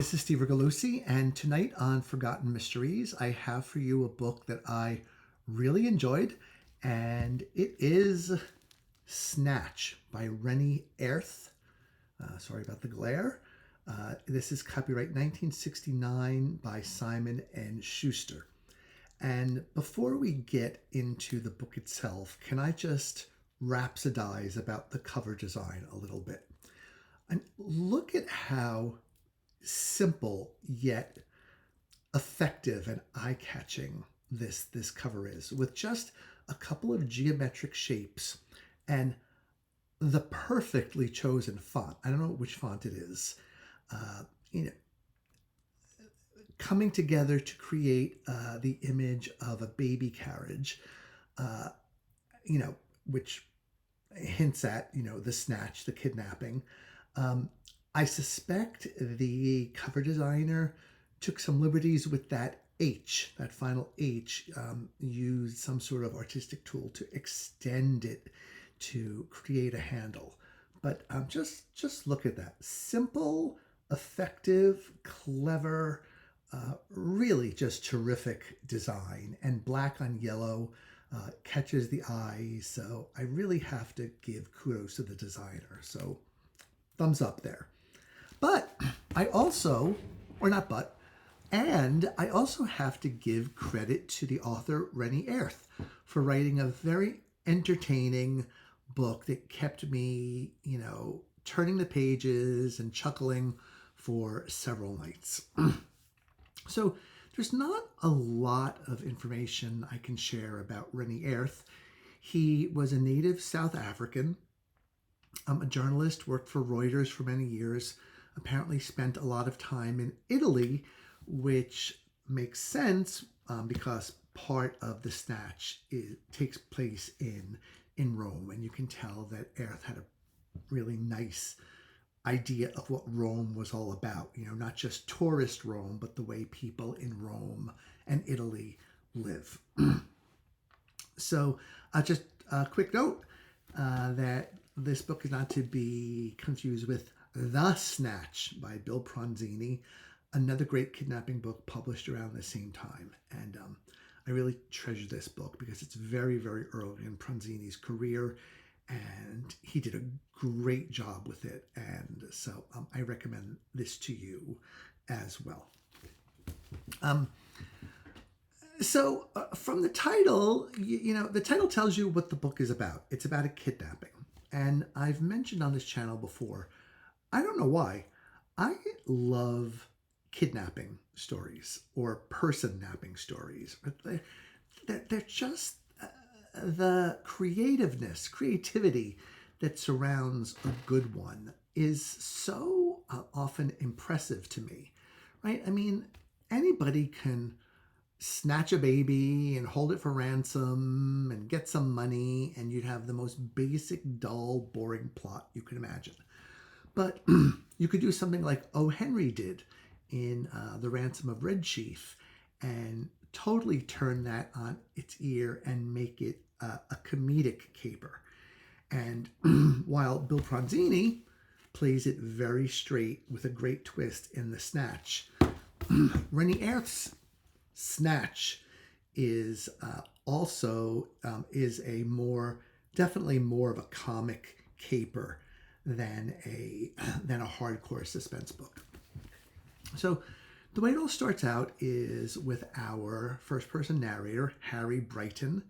This is Steve Rigolosi, and tonight on Forgotten Mysteries, I have for you a book that I really enjoyed, and it is Snatch by Rennie Airth. Sorry about the glare. This is copyright 1969 by Simon & Schuster. And before we get into the book itself, can I just rhapsodize about the cover design a little bit? And look at how simple yet effective and eye-catching this cover is, with just a couple of geometric shapes and the perfectly chosen font. I don't know which font it is. Coming together to create the image of a baby carriage, which hints at, the snatch, the kidnapping. I suspect the cover designer took some liberties with that H, that final H, used some sort of artistic tool to extend it to create a handle. But just look at that. Simple, effective, clever, really just terrific design. And black on yellow catches the eye. So I really have to give kudos to the designer. So thumbs up there. But I also have to give credit to the author, Rennie Airth, for writing a very entertaining book that kept me, turning the pages and chuckling for several nights. So there's not a lot of information I can share about Rennie Airth. He was a native South African, a journalist, worked for Reuters for many years, apparently spent a lot of time in Italy, which makes sense because part of the Snatch takes place in Rome, and you can tell that Airth had a really nice idea of what Rome was all about, not just tourist Rome, but the way people in Rome and Italy live. So just a quick note that this book is not to be confused with The Snatch by Bill Pronzini, another great kidnapping book published around the same time. And I really treasure this book because it's very, very early in Pronzini's career, and he did a great job with it. And so I recommend this to you as well. So from the title, the title tells you what the book is about. It's about a kidnapping. And I've mentioned on this channel before, I don't know why, I love kidnapping stories or person napping stories. They're just the creativity that surrounds a good one is so often impressive to me, right? I mean, anybody can snatch a baby and hold it for ransom and get some money, and you'd have the most basic, dull, boring plot you could imagine. But you could do something like O. Henry did in The Ransom of Red Chief and totally turn that on its ear and make it a comedic caper. And while Bill Pronzini plays it very straight with a great twist in The Snatch, Rennie Airth's Snatch is also definitely more of a comic caper than a hardcore suspense book. So the way it all starts out is with our first-person narrator, Harry Brighton.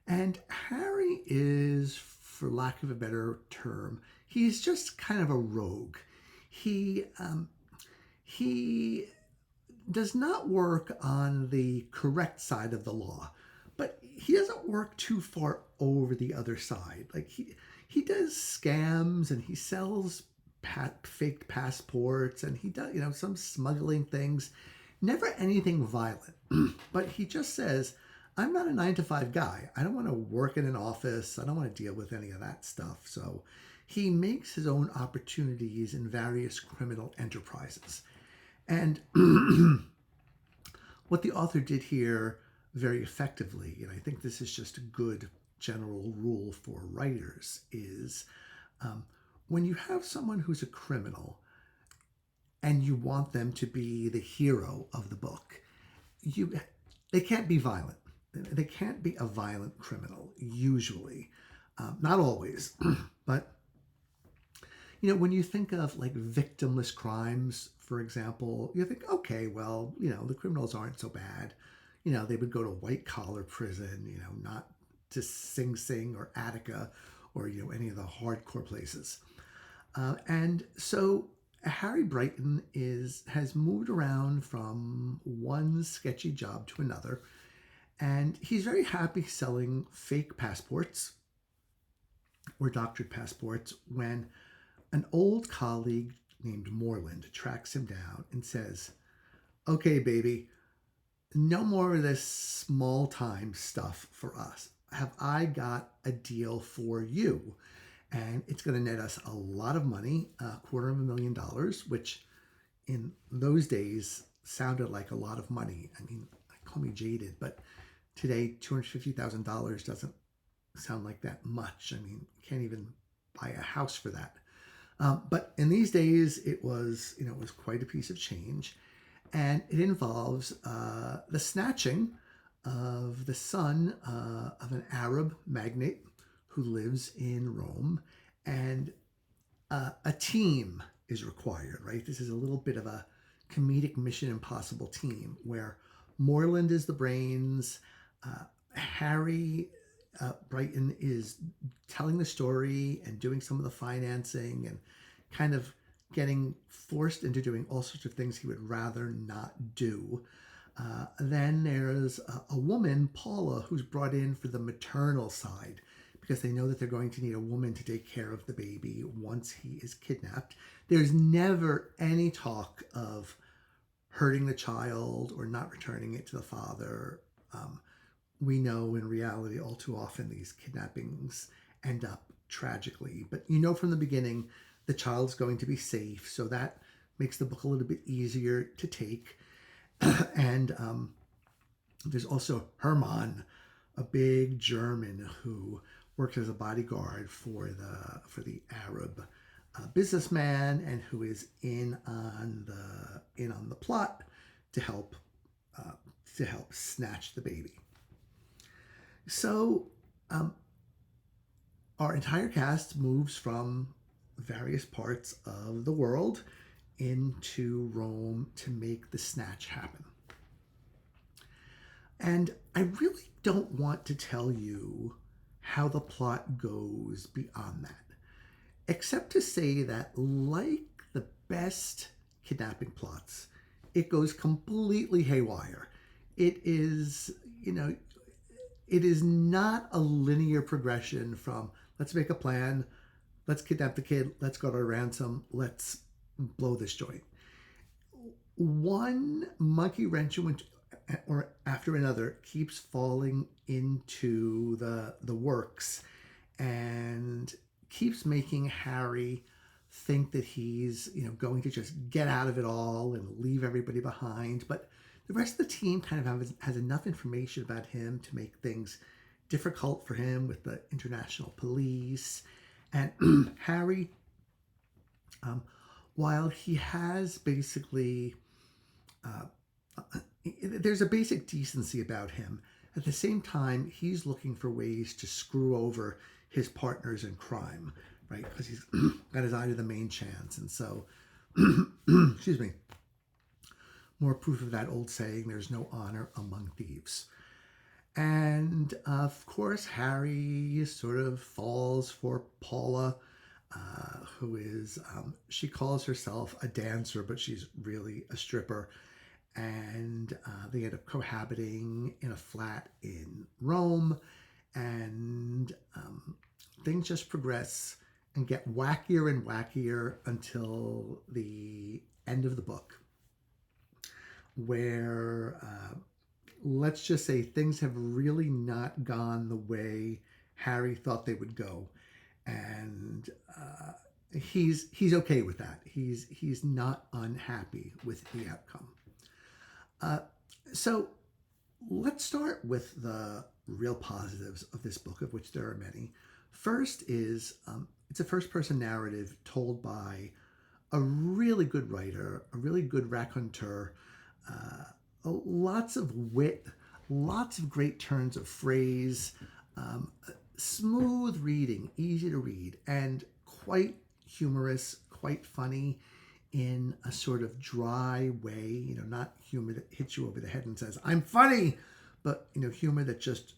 And Harry is, for lack of a better term, he's just kind of a rogue. He does not work on the correct side of the law, but he doesn't work too far over the other side. Like he does scams and he sells fake passports and he does, some smuggling things. Never anything violent, but he just says, I'm not a 9-to-5 guy. I don't want to work in an office. I don't want to deal with any of that stuff. So he makes his own opportunities in various criminal enterprises. And what the author did here very effectively, and I think this is just a good general rule for writers, is when you have someone who's a criminal, and you want them to be the hero of the book. They can't be violent. They can't be a violent criminal, usually. Not always, but when you think of like victimless crimes, for example, you think, okay, well, the criminals aren't so bad. They would go to white collar prison, not to Sing Sing or Attica or, any of the hardcore places. And so Harry Brighton has moved around from one sketchy job to another, and he's very happy selling fake passports or doctored passports when an old colleague named Moreland tracks him down and says, okay, baby, no more of this small time stuff for us. Have I got a deal for you? And it's going to net us a lot of money, $250,000, which in those days sounded like a lot of money. I mean, call me jaded, but today $250,000 doesn't sound like that much. I mean, you can't even buy a house for that. But in these days, it was quite a piece of change, and it involves the snatching of the son of an Arab magnate who lives in Rome, and a team is required, right? This is a little bit of a comedic Mission Impossible team where Moreland is the brains, Harry Brighton is telling the story and doing some of the financing and kind of getting forced into doing all sorts of things he would rather not do. Then there's a woman, Paula, who's brought in for the maternal side because they know that they're going to need a woman to take care of the baby once he is kidnapped. There's never any talk of hurting the child or not returning it to the father. We know in reality all too often these kidnappings end up tragically. But from the beginning the child's going to be safe, so that makes the book a little bit easier to take. And there's also Hermann, a big German who works as a bodyguard for the Arab businessman, and who is in on the plot to help snatch the baby. So our entire cast moves from various parts of the world into Rome to make the snatch happen. And I really don't want to tell you how the plot goes beyond that, except to say that, like the best kidnapping plots, it goes completely haywire. It is not a linear progression from let's make a plan, let's kidnap the kid, let's go to a ransom, let's blow this joint. One monkey wrench or after another keeps falling into the works and keeps making Harry think that he's going to just get out of it all and leave everybody behind. But the rest of the team kind of has enough information about him to make things difficult for him with the international police. And Harry, while he has basically, there's a basic decency about him, at the same time, he's looking for ways to screw over his partners in crime, right? Because he's got his eye to the main chance. And so, excuse me, more proof of that old saying, there's no honor among thieves. And of course, Harry sort of falls for Paula, who is, she calls herself a dancer, but she's really a stripper. And they end up cohabiting in a flat in Rome. And things just progress and get wackier and wackier until the end of the book, where let's just say things have really not gone the way Harry thought they would go, and he's okay with that. He's not unhappy with the outcome. So let's start with the real positives of this book, of which there are many. First is it's a first-person narrative told by a really good writer, a really good raconteur, lots of wit, lots of great turns of phrase, smooth reading, easy to read, and quite humorous, quite funny in a sort of dry way, not humor that hits you over the head and says, I'm funny, but, humor that just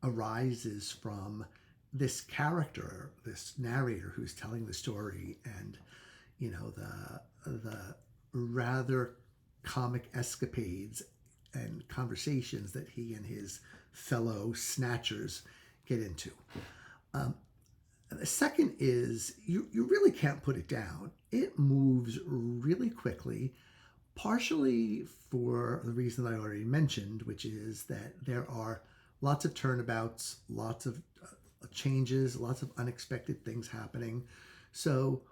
arises from this character, this narrator who's telling the story, and, the rather comic escapades and conversations that he and his fellow snatchers get into. The second is you really can't put it down. It moves really quickly, partially for the reason I already mentioned, which is that there are lots of turnabouts, lots of changes, lots of unexpected things happening. So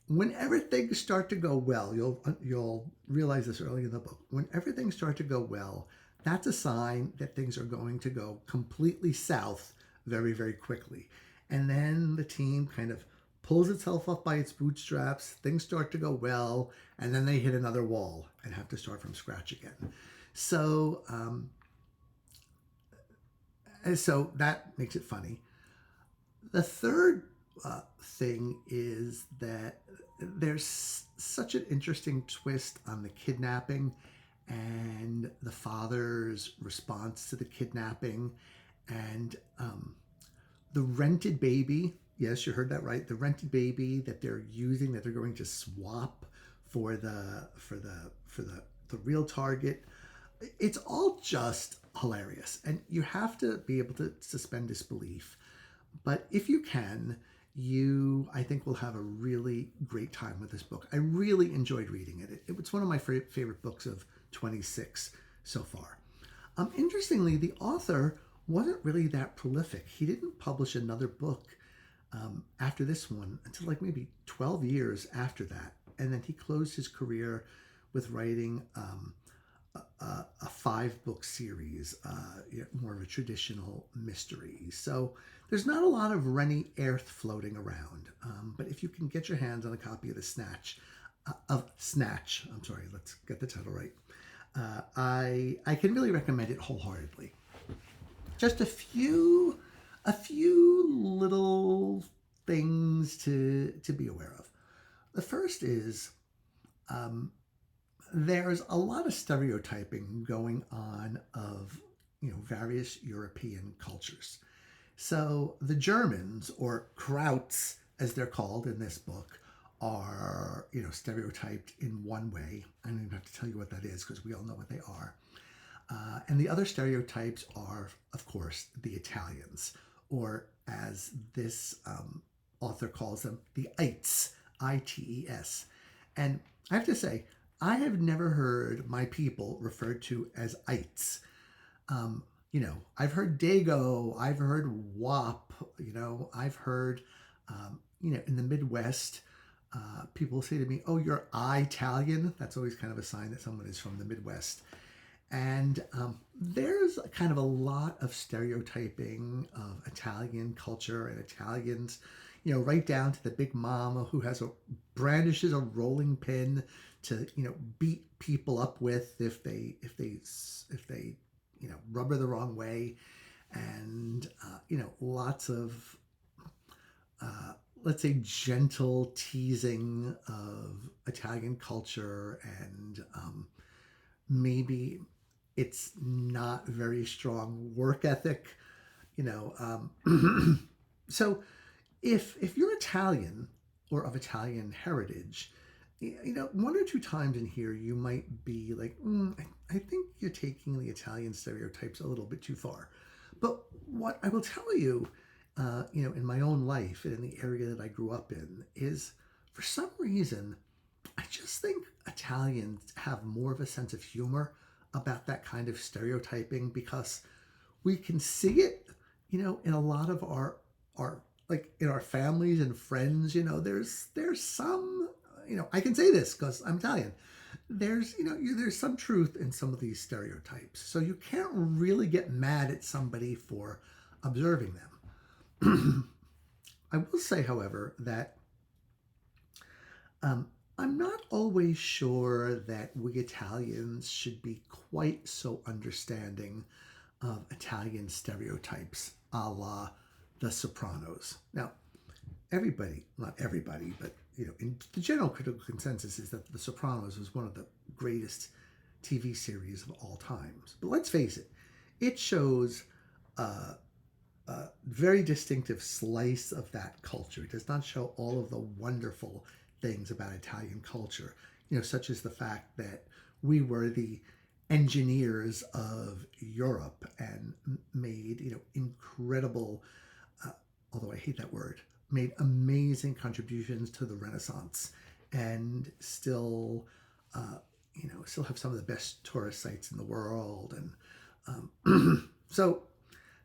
whenever things start to go well, you'll realize this early in the book. Whenever things start to go well, that's a sign that things are going to go completely south very, very quickly. And then the team kind of pulls itself up by its bootstraps, things start to go well, and then they hit another wall and have to start from scratch again. So, so that makes it funny. The third thing is that there's such an interesting twist on the kidnapping and the father's response to the kidnapping, and the rented baby. Yes, you heard that right. The rented baby that they're using, that they're going to swap for the real target. It's all just hilarious, and you have to be able to suspend disbelief. But if you can, I think will have a really great time with this book. I really enjoyed reading it. It's one of my favorite books of 26 so far. Interestingly, the author wasn't really that prolific. He didn't publish another book after this one until like maybe 12 years after that. And then he closed his career with writing a 5-book series, more of a traditional mystery. So there's not a lot of Rennie Airth floating around. But if you can get your hands on a copy of Snatch, let's get the title right. I can really recommend it wholeheartedly. Just a few little things to be aware of. The first is there's a lot of stereotyping going on of various European cultures. So the Germans, or Krauts as they're called in this book, are stereotyped in one way. I don't even have to tell you what that is because we all know what they are. And the other stereotypes are, of course, the Italians, or as this author calls them, the ites, I-T-E-S. And I have to say, I have never heard my people referred to as ites. I've heard Dago, I've heard Wop, I've heard, in the Midwest, people say to me, oh, you're Italian. That's always kind of a sign that someone is from the Midwest. And there's kind of a lot of stereotyping of Italian culture and Italians, right down to the big mama who brandishes a rolling pin to, beat people up with if they rub her the wrong way, and lots of let's say gentle teasing of Italian culture, and maybe it's not very strong work ethic, so if you're Italian or of Italian heritage, one or two times in here you might be like, I think you're taking the Italian stereotypes a little bit too far. But what I will tell you, in my own life and in the area that I grew up in, is for some reason, I just think Italians have more of a sense of humor about that kind of stereotyping, because we can see it, in a lot of our like in our families and friends. There's some, I can say this because I'm Italian. There's some truth in some of these stereotypes. So you can't really get mad at somebody for observing them. I will say, however, that I'm not always sure that we Italians should be quite so understanding of Italian stereotypes a la The Sopranos. Now, everybody, not everybody, but in the general critical consensus is that The Sopranos was one of the greatest TV series of all times. But let's face it, it shows a very distinctive slice of that culture. It does not show all of the wonderful things about Italian culture, such as the fact that we were the engineers of Europe and made, incredible, although I hate that word, made amazing contributions to the Renaissance, and still, still have some of the best tourist sites in the world. And so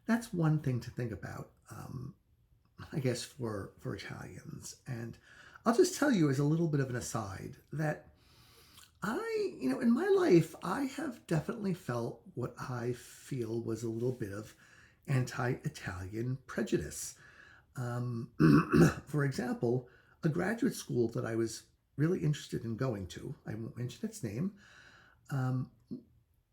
that's one thing to think about, I guess, for Italians. And I'll just tell you as a little bit of an aside that in my life, I have definitely felt what I feel was a little bit of anti-Italian prejudice. For example, a graduate school that I was really interested in going to, I won't mention its name,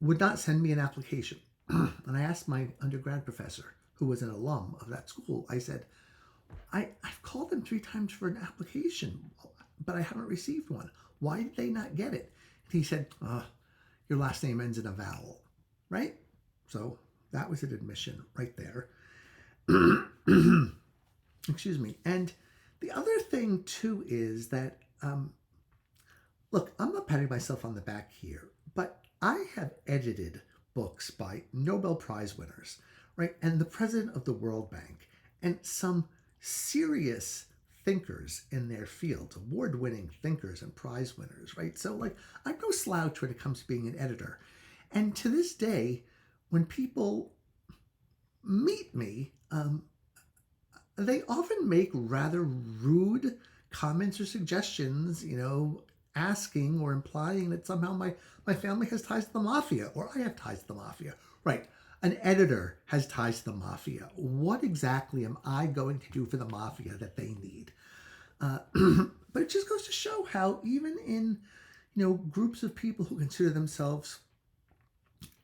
would not send me an application. And I asked my undergrad professor, who was an alum of that school, I said, I've called them 3 times for an application, but I haven't received one. Why did they not get it? And he said, your last name ends in a vowel, right? So that was an admission right there. Excuse me. And the other thing, too, is that, look, I'm not patting myself on the back here, but I have edited books by Nobel Prize winners, right? And the president of the World Bank, and some serious thinkers in their field, award-winning thinkers and prize winners, right? So, I'm no slouch when it comes to being an editor. And to this day, when people meet me, they often make rather rude comments or suggestions, asking or implying that somehow my family has ties to the mafia, or I have ties to the mafia. Right. An editor has ties to the mafia. What exactly am I going to do for the mafia that they need? But it just goes to show how even in, groups of people who consider themselves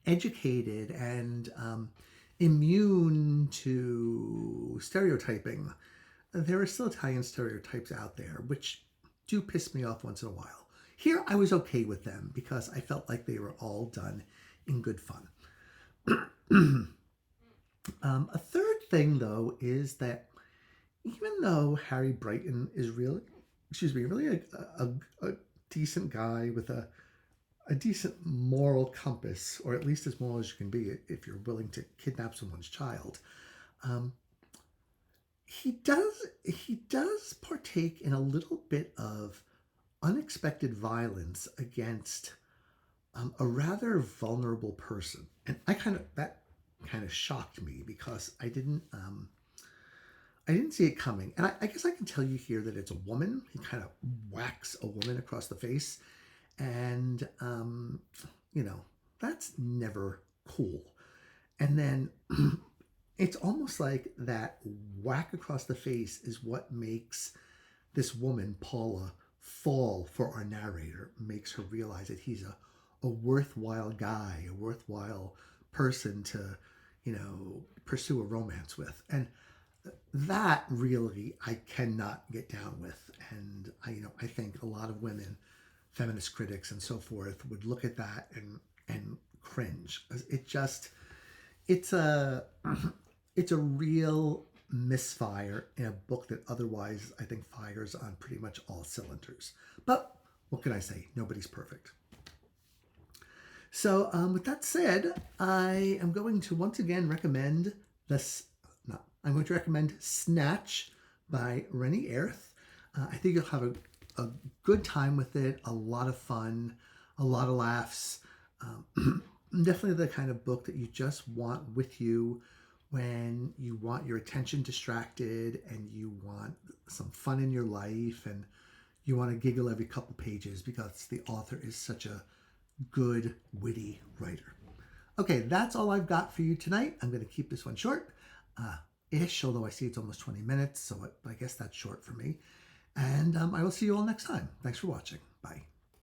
educated and immune to stereotyping, there are still Italian stereotypes out there, which do piss me off once in a while. Here, I was okay with them because I felt like they were all done in good fun. A third thing, is that even though Harry Brighton is really a decent guy with a decent moral compass, or at least as moral as you can be if you're willing to kidnap someone's child, he does partake in a little bit of unexpected violence against a rather vulnerable person, and that kind of shocked me because I didn't see it coming. And I guess I can tell you here that it's a woman. He kind of whacks a woman across the face, and that's never cool. And then it's almost like that whack across the face is what makes this woman, Paula, fall for our narrator, makes her realize that he's a worthwhile guy, a worthwhile person to, pursue a romance with. And that really I cannot get down with. And I think a lot of women, feminist critics and so forth, would look at that and cringe. It's a real misfire in a book that otherwise I think fires on pretty much all cylinders. But what can I say? Nobody's perfect. So with that said, I am going to once again recommend I'm going to recommend Snatch by Rennie Airth. I think you'll have a good time with it, a lot of fun, a lot of laughs. Definitely the kind of book that you just want with you when you want your attention distracted and you want some fun in your life and you want to giggle every couple pages because the author is such a good, witty writer. Okay, that's all I've got for you tonight. I'm going to keep this one short. Ish, although I see it's almost 20 minutes, so I guess that's short for me. And I will see you all next time. Thanks for watching. Bye.